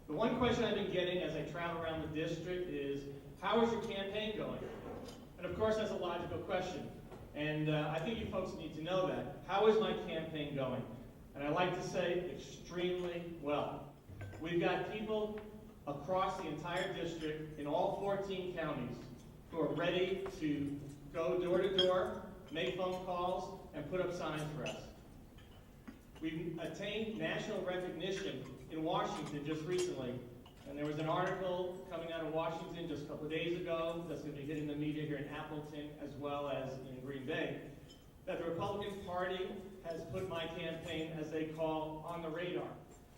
The one question I've been getting as I travel around the district is, how is your campaign going? And of course, that's a logical question. And I think you folks need to know that. How is my campaign going? And I like to say, extremely well. We've got people across the entire district in all 14 counties who are ready to go door to door, make phone calls, and put up signs for us. We've attained national recognition in Washington just recently. And there was an article coming out of Washington just a couple of days ago that's going to be hitting the media here in Appleton as well as in Green Bay, that the Republican Party has put my campaign, as they call, on the radar.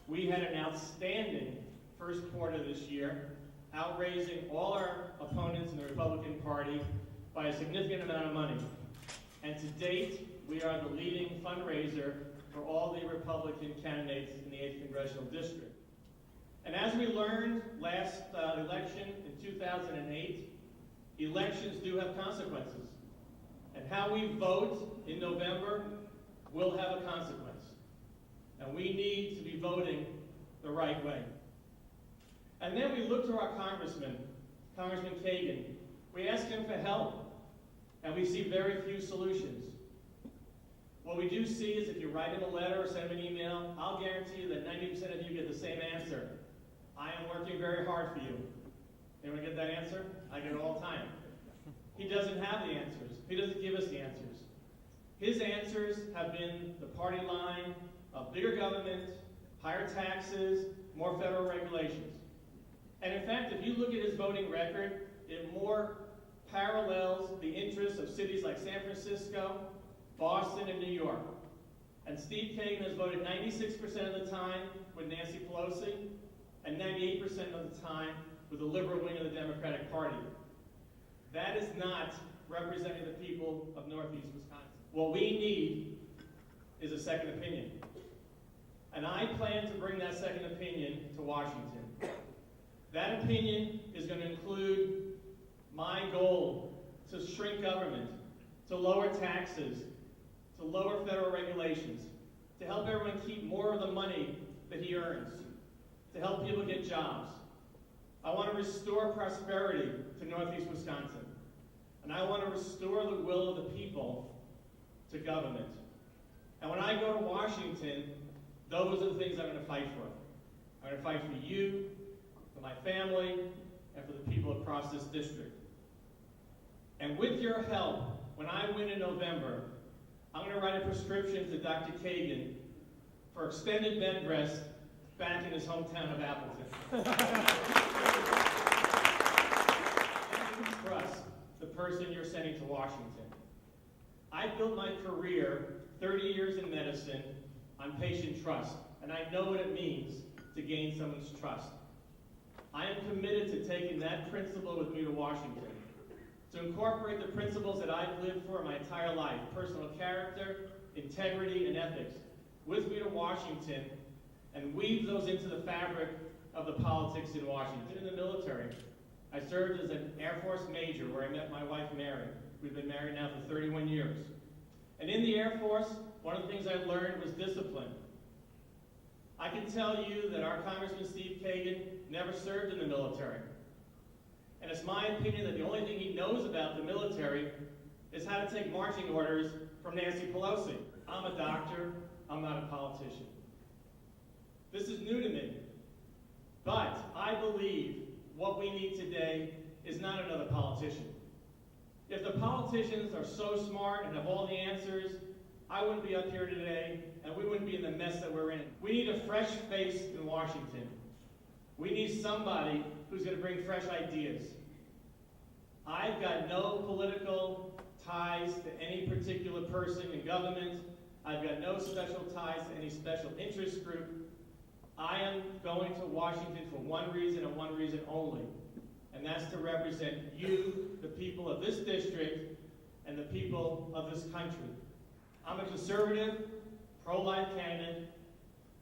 We had an outstanding first quarter this year, outraising all our opponents in the Republican Party by a significant amount of money. And to date, we are the leading fundraiser for all the Republican candidates in the 8th Congressional District. And as we learned last election in 2008, elections do have consequences. And how we vote in November will have a consequence. And we need to be voting the right way. And then we look to our Congressman Kagan. We ask him for help, and we see very few solutions. What we do see is if you write him a letter or send him an email, I'll guarantee you that 90% of you get the same answer. I am working very hard for you. Anyone get that answer? I get it all the time. He doesn't have the answers. He doesn't give us the answers. His answers have been the party line of bigger government, higher taxes, more federal regulations. And in fact, if you look at his voting record, it more parallels the interests of cities like San Francisco, Boston, and New York. And Steve Kagan has voted 96% of the time with Nancy Pelosi, and 98% of the time with the liberal wing of the Democratic Party. That is not representing the people of Northeast Wisconsin. What we need is a second opinion. And I plan to bring that second opinion to Washington. That opinion is going to include my goal to shrink government, to lower taxes, to lower federal regulations, to help everyone keep more of the money that he earns, to help people get jobs. I want to restore prosperity to Northeast Wisconsin. And I want to restore the will of the people to government. And when I go to Washington, those are the things I'm going to fight for. I'm going to fight for you, for my family, and for the people across this district. And with your help, when I win in November, I'm going to write a prescription to Dr. Kagan for extended bed rest back in his hometown of Appleton. Trust the person you're sending to Washington. I built my career, 30 years in medicine, on patient trust, and I know what it means to gain someone's trust. I am committed to taking that principle with me to Washington, to incorporate the principles that I've lived for my entire life, personal character, integrity, and ethics, with me to Washington, and weave those into the fabric of the politics in Washington. In the military, I served as an Air Force major where I met my wife, Mary. We've been married now for 31 years. And in the Air Force, one of the things I learned was discipline. I can tell you that our Congressman Steve Kagan never served in the military. And it's my opinion that the only thing he knows about the military is how to take marching orders from Nancy Pelosi. I'm a doctor, I'm not a politician. This is new to me. But I believe what we need today is not another politician. If the politicians are so smart and have all the answers, I wouldn't be up here today, and we wouldn't be in the mess that we're in. We need a fresh face in Washington. We need somebody who's going to bring fresh ideas. I've got no political ties to any particular person in government. I've got no special ties to any special interest group. I am going to Washington for one reason and one reason only, and that's to represent you, the people of this district, and the people of this country. I'm a conservative, pro-life candidate.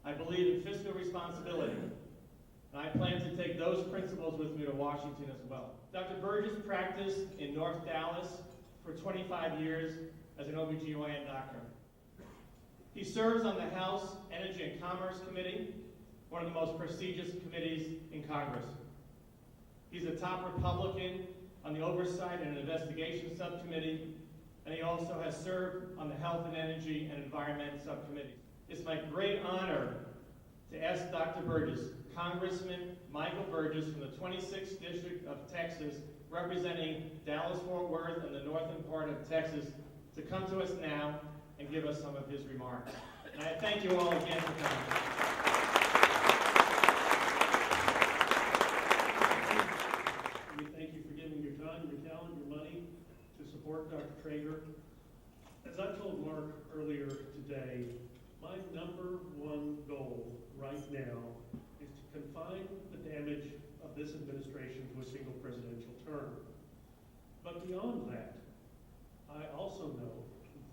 I believe in fiscal responsibility, and I plan to take those principles with me to Washington as well. Dr. Burgess practiced in North Dallas for 25 years as an OBGYN doctor. He serves on the House Energy and Commerce Committee, one of the most prestigious committees in Congress. He's a top Republican on the Oversight and Investigation Subcommittee, and he also has served on the Health and Energy and Environment Subcommittee. It's my great honor to ask Dr. Burgess, Congressman Michael Burgess from the 26th District of Texas, representing Dallas-Fort Worth and the northern part of Texas, to come to us now and give us some of his remarks. And I thank you all again for coming. We thank you for giving your time, your talent, your money to support Dr. Trager. As I told Mark earlier today, my number one goal right now is to confine the damage of this administration to a single presidential term. But beyond that, I also know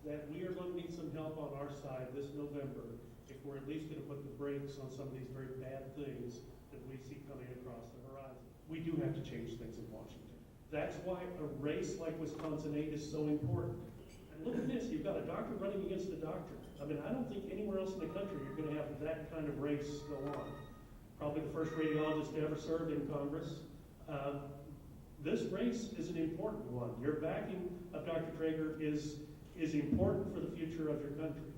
that we are going to need some help on our side this November if we're at least going to put the brakes on some of these very bad things that we see coming across the horizon. We do have to change things in Washington. That's why a race like Wisconsin 8 is so important. And look at this, you've got a doctor running against a doctor. I mean, I don't think anywhere else in the country you're going to have that kind of race go on. Probably the first radiologist to ever serve in Congress. This race is an important one. Your backing of Dr. Trager is important for the future of your country.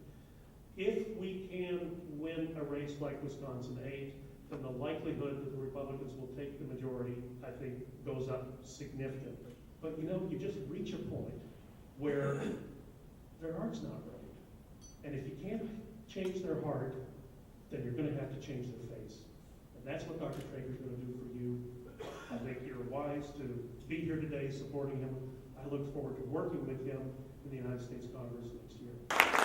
If we can win a race like Wisconsin 8, then the likelihood that the Republicans will take the majority, I think, goes up significantly. But you know, you just reach a point where their heart's not right. And if you can't change their heart, then you're going to have to change their face. And that's what Dr. Trager is going to do for you. I think you're wise to be here today supporting him. I look forward to working with him in the United States Congress next year.